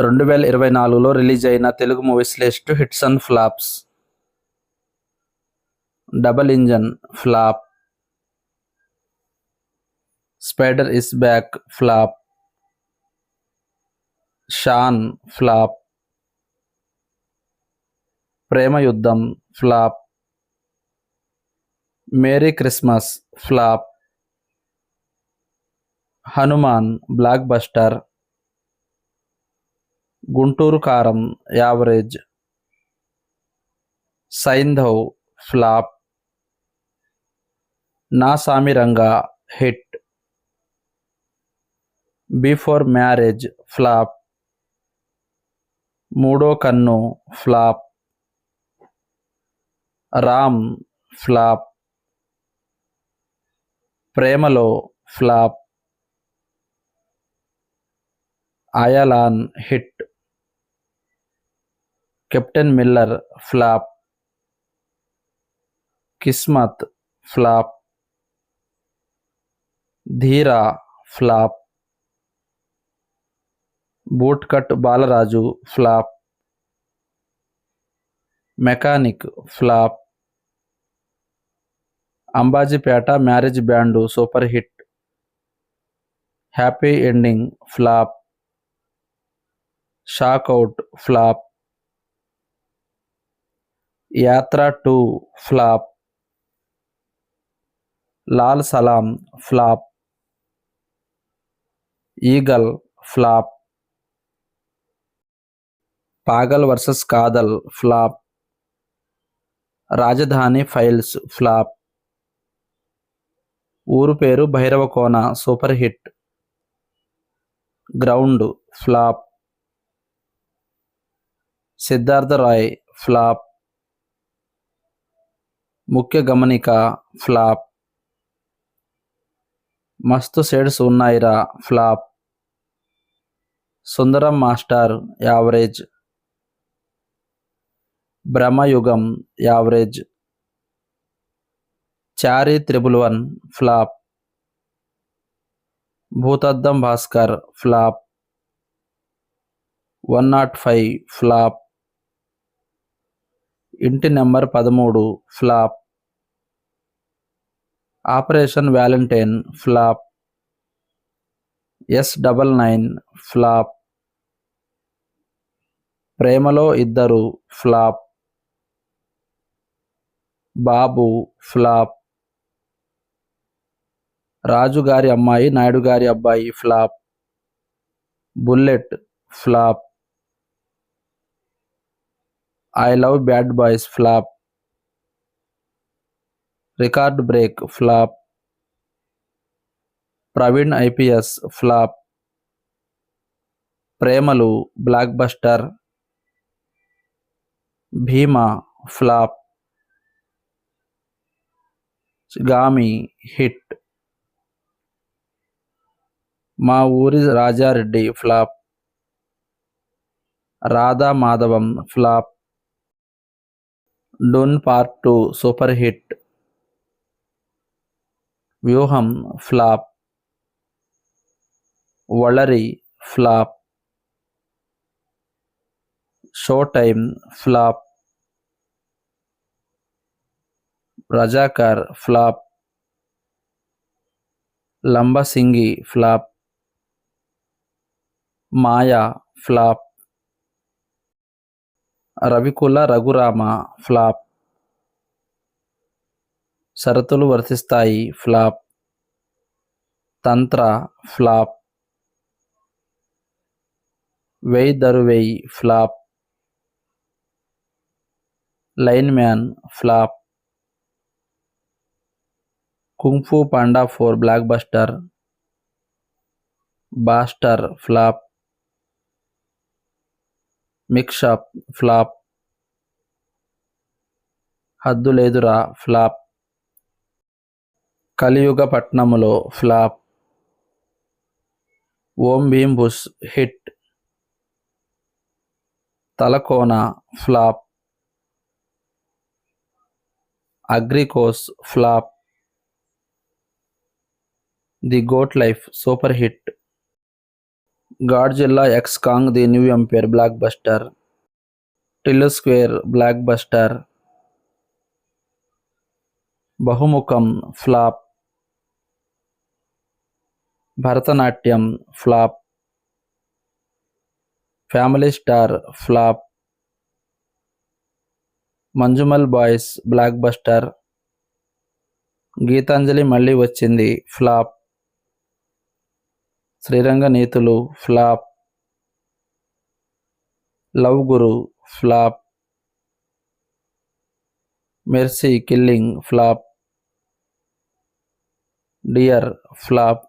2024లో release అయిన Telugu movies list hits and flops. Double engine flop. Spider is back flop. షాన్ flop. Prema Yuddham flop. Merry Christmas flop. Hanuman blockbuster. Guntur Kaaram average. Saindhav flop. Naa Saamiranga hit. Before marriage flop. Moodo Kannu flop. Ram flop. Premalo flop. Ayalaan hit. Captain Miller flop. Kismat flop. Dheera flop. Boot cut Balaraju flop. Mechanic flop. Ambajipeta marriage band super hit. Happy ending flop. షాక్అవుట్ flop. యాత్ర 2 flop. Lal Salaam flop. Eagle flop. Pagal versus Kadhal flop. Rajadhani files flop. Ooru Peru Bhairavakona super hit. Ground flop. Siddharth Roy flop. Mukhya Gamanika flop. Masthu shades Unnayira flop. Sundaram master average. Bhramayugam average. Chari 111 flop. Bhoothaddam Bhaskar flop. 105 flop. Inti number 13 flop. Operation valentine flop. S99 flop. Premalo Iddaru flop. బాబు flop. రాజుగారి అమ్మాయి Naidu Gari Abbayi flop. Bullet flop. I love bad boys flop. Record break flop. Praveen IPS flop. Premalu blockbuster. Bheema flop. Gaami hit. Maa Oori Rajareddy flop. Radha Madhavam flop. Dune part 2 super hit. Vyooham flop. Valari flop. Show time flop. Razakar flop. Lambasingi flop. Maya flop. Ravikula Raghurama flop. Sharathulu Varthisthayi flop. Tantra flop. Vey Daruvey flop. Line man flop. Kung fu panda 4 blockbuster. Buster flop. Mix up flop. Haddu Leduraa flop. Kaliyuga Pattanamlo flop. Om Bheem bush hit. Thalakona flop. అగ్రికోస్ flop. The goat life super hit. Godzilla x Kong the new empire blockbuster. Tillu square blockbuster. Bahumukham flop. Bharatanatyam flop. Family star flop. Manjummel boys blockbuster. Geethanjali Malli Vachindi flop. Srirangaa Neethulu flop. Love guru flop. Mercy killing flop. Dear flop.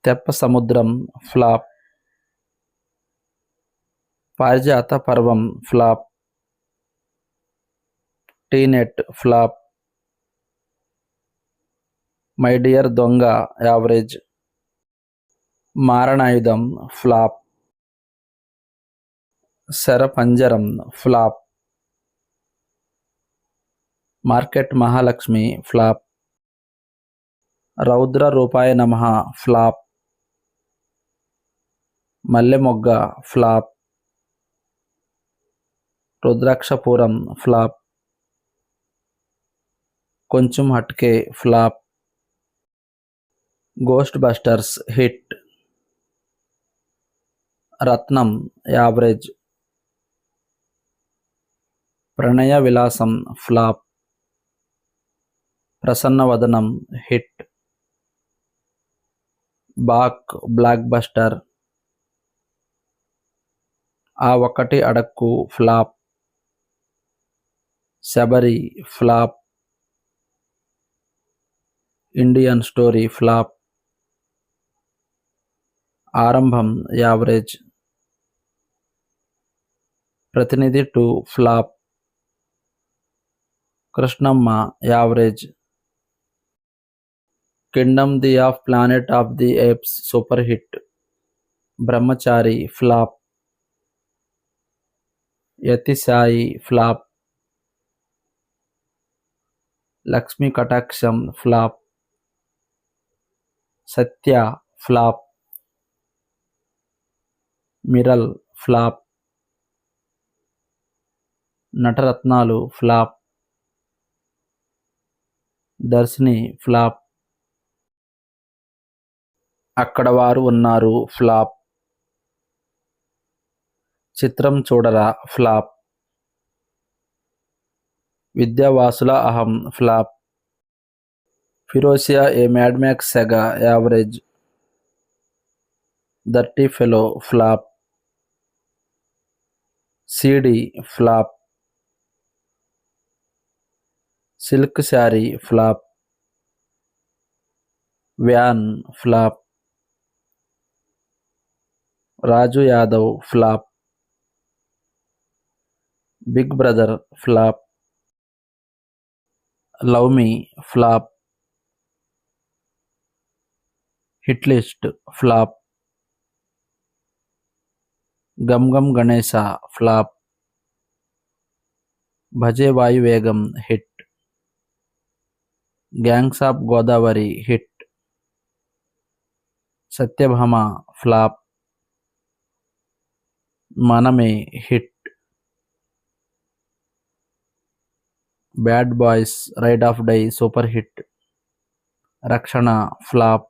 Teppa Samudram flop. Parijatha Parvam flop. Tenant flop. My dear దొంగ average. Maaranayudham flop. Sharapanjaram flop. Market Mahalakshmi flop. Raudra Roopaya Namaha flop. Mallemogga flop. Rudrakshapuram flop. Konchem Hatke flop. Ghost busters hit. Rathnam average. Pranaya Vilasam flop. Prasannavadanam hit. Baak blockbuster. Aa Okkati Adakku flop. Sabari flop. Indian story flop. Aarambham average. Prathinidhi 2 flop. Krishnamma average. Kingdom the of planet of the apes super hit. Brahmachari flop. Yathisai flop. Lakshmi Kataksham flop. Satya flop. Miral flop. నటరత్నాలు flop. Darshini flop. Akkada Varu Unnaru flop. Chitram Choodara flop. Vidyavasula Aham flop. Furiosa a mad max saga average. Dirty fellow flop. CD flop. Silk saree flop. Van flop. Raju Yadav flop. Big brother flop. Love me flop. Hit list flop. Gam Gam Ganesha flop. Bhaje Vaayuvegam hit. Gangs of Godavari hit. Satyabhama flop. Maname hit. Bad boys ride of die super hit. Rakshana flop.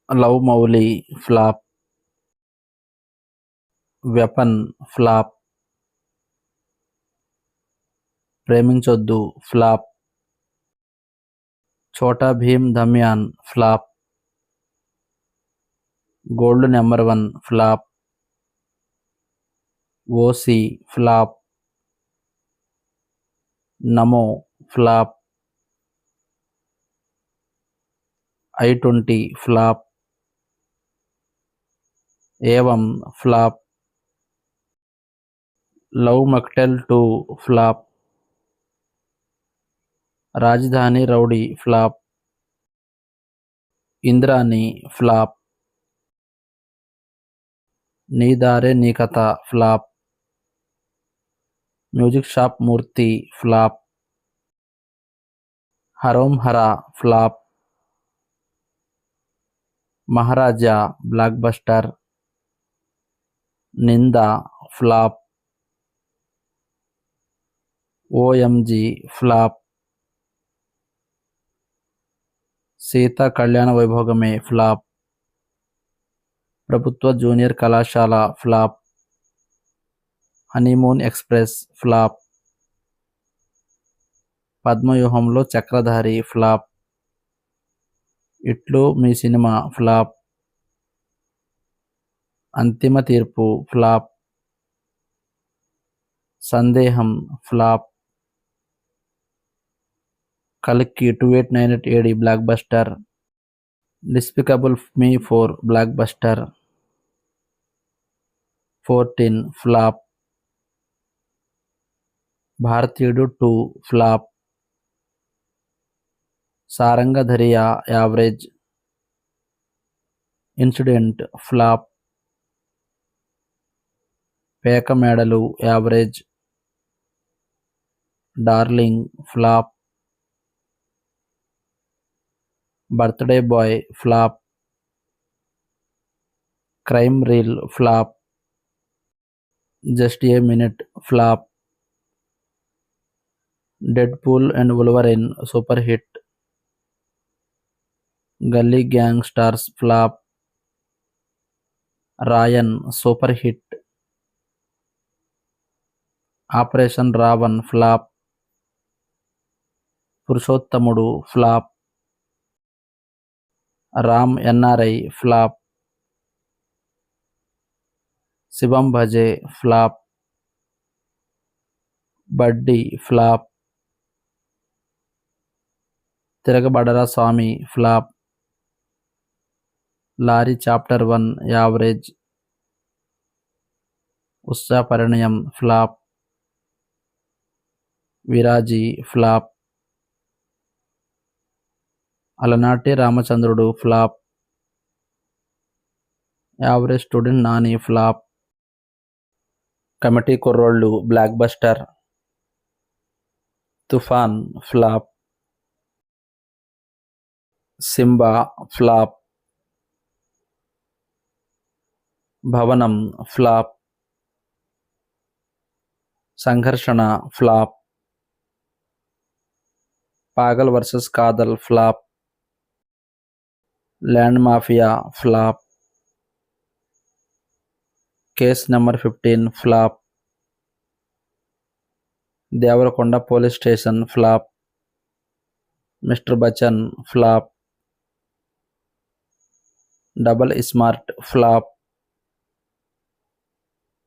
Love Mouli flop. Weapon flop. ప్రేమించొద్దు flop. Chhota Bheem Damyaan flop. Gold number 1 flop. ఓసి flop. Namo flop. I-20 flop. Evam flop. Love mocktail 2 flop. Rajadhani rowdy flop. Indrani flop. Nee Dhaare Nee Katha flop. Music shop Murthy flop. Harom Hara flop. Maharaja blockbuster. Ninda flop. OMG flop. Seetha Kalyana Vaibhogame flop. Prabhutva junior Kalasala flop. Honeymoon express flop. Padmavyuhamlo Chakradhari flop. Itlu Mee cinema flop. అంతిమ తీర్పు flop. సందేహం flop. కల్కి 2898 AD blockbuster. Despicable me 4 blockbuster. 14 flop. Bharateeyudu 2 flop. Sarangadhariya average. Incident flop. Peka Medalu average. Darling flop. Birthday boy flop. Crime reel flop. Just a minute flop. Deadpool and Wolverine super hit. Galli gang stars flop. Raayan super hit. Operation Raavan flop. Purushothamudu flop. Ram NRI flop. Shivam Bhaje flop. Buddy flop. Thiragabadara Saami flop. Lorry chapter 1 average. Utsaha Parinayam flop. Viraaji flop. Alanati Ramachandrudu flop. Average student Nani flop. Committee Kurrollu blockbuster. Toofan flop. Simbaa flop. Bhavanam flop. Sangharshana flop. Pagal versus Kadhal flop. Land mafia flop. Case number 15 flop. Devarakonda police station flop. Mister Bachchan flop. Double smart flop.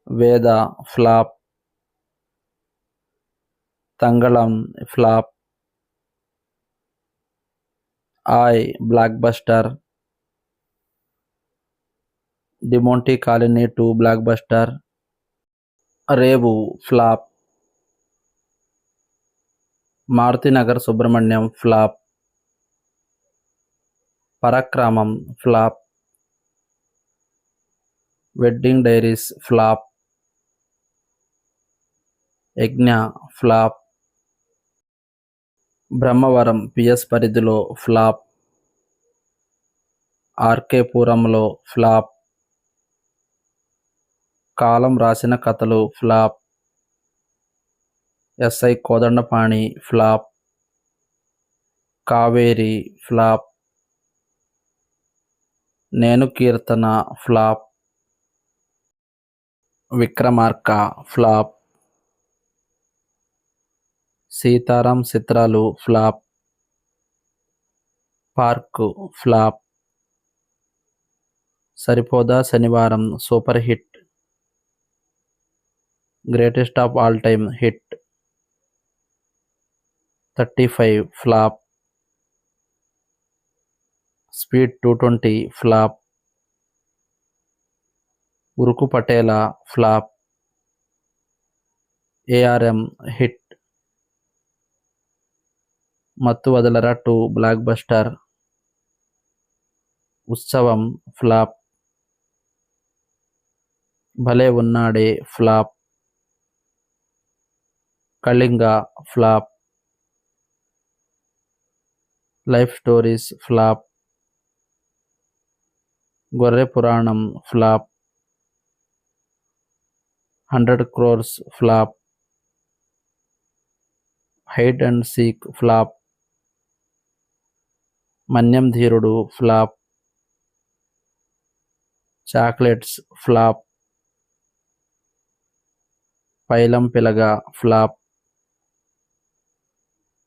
Veda flop. Thangalaan flop. Aay blockbuster. Demonte colony 2 blockbuster. Revu flop. Maruthinagar Subramanyam flop. Parakramam flop. Wedding diaries flop. Yagna flop. Brahmavaram PS పరిధిలో flop. RK Puramlo flop. Kaalam Rasina Kathalu flop. SI Kodandapani flop. Kaveri flop. Nenu Keerthana flop. Vikramarka flop. Seetharam Chitralu flop. Park flop. Saripodhaa Sanivaaram super hit. Greatest of all time hit. 35 flop. Speed 220 flop. Uruku Patela flop. ARM hit. Mathu Vadalara 2 blockbuster. Utsavam flop. Bhale Unnade flop. Kalinga flop. Life stories flop. Gorre Puranam flop. 100 crores flop. Hide and seek flop. Manyam Dheerudu flop. Chocolates flop. Pailam Pilaga flop.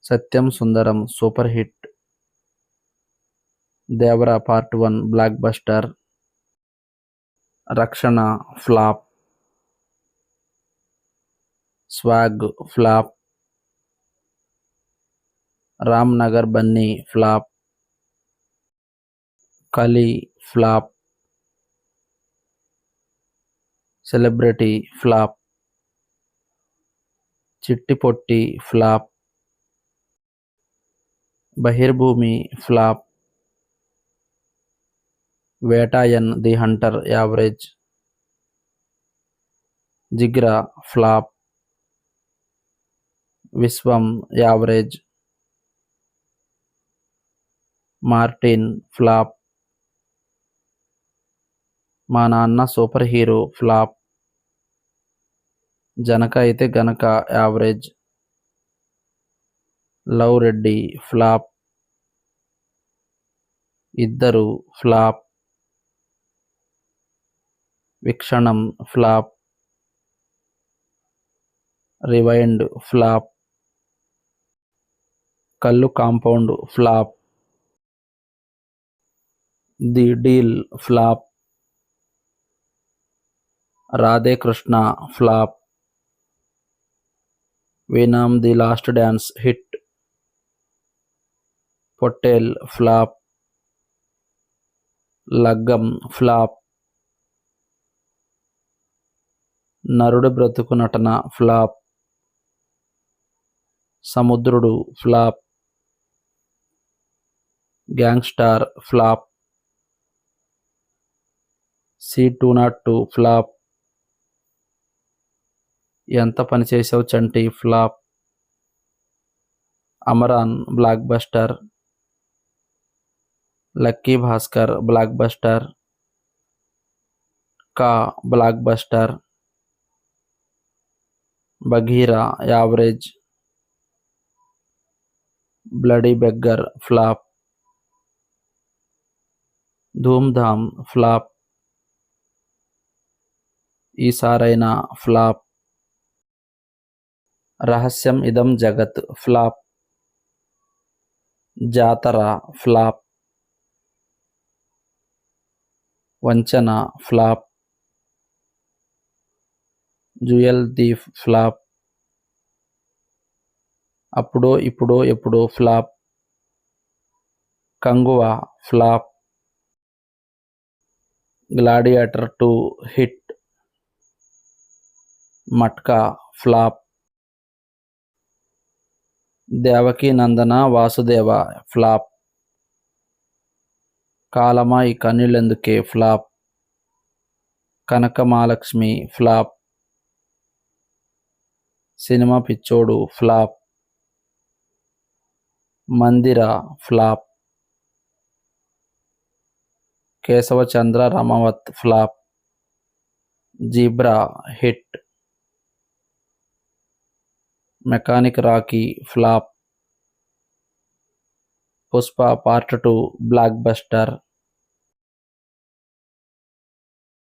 Satyam Sundaram super hit. Devara part 1 blockbuster. Rakshana flop. Swag flop. Ram Nagar Bunny flop. Kali flop. Celebrity flop. Chitti Potti flop. Bahirbhoomi flop. Vettaiyan the hunter average. Jigra flop. Viswam average. Martin flop. Maa Nanna super hero flop. Janaka Aithe Ganaka average. Love Reddy flop. Iddaru flop. Veekshanam flop. Rewind flop. Kallu compound flop. The deal flop. Radhe Krishna flop. Venom the last dance hit. Pottel flop. Laggam flop. Narudu Brathuku నటన flop. సముద్రుడు flop. Gangster flop. C202 flop. Entha Pani Chesavu Chanti flop. Amaran blockbuster. Lucky Bhaskar blockbuster. Ka blockbuster. Bagheera average. Bloody beggar flop. Dhoomdhaam flop. Eesaraina flop. Rahasyam Idam జగత్ flop. జాతర flop. వంచన flop. జ్యుయల్ thief flop. Appudo Ippudo Eppudo flop. Kanguva flop. Gladiator 2 hit. Matka flop. Devaki Nandana Vasudeva flop. Kalama Ee Kanneellenduke flop. Kanaka Mahalakshmi flop. Cinema Picchodu flop. Mandira flop. Keshavachandra Ramavath flop. Zebra hit. Mechanic Rocky flop. Pushpa part 2 block buster.